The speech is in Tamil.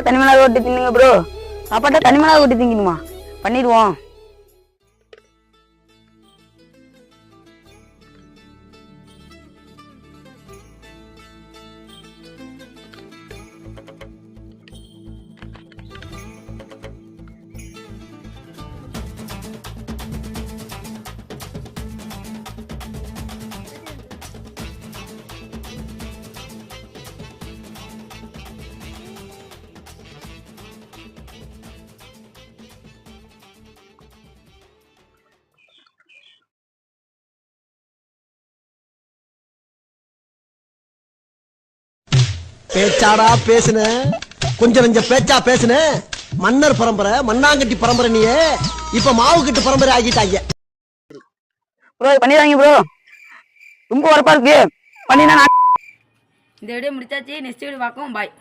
தனி மிளகா ஒட்டி தின்னுங்க ப்ரோ. சாப்பாட்டை தனி மிளகா ஒட்டி திங்கணுமா? பண்ணிடுவோம். பேச்சாடா பேசுன, கொஞ்சம் நெஞ்ச பேச்சா பேசுன. மன்னர் பரம்பரை, மண்ணாங்கட்டி பரம்பரை, நீயே இப்ப மாவு கட்டு பரம்பரை ஆகிட்டாங்க ப்ரோ. பண்ணிடுறாங்க ப்ரோ, ரொம்ப உரப்பா இருக்கு. பண்ணினா இந்த வீடியோ முடிச்சாச்சு. நெக்ஸ்ட் வீடியோ பார்ப்போம். பாய்.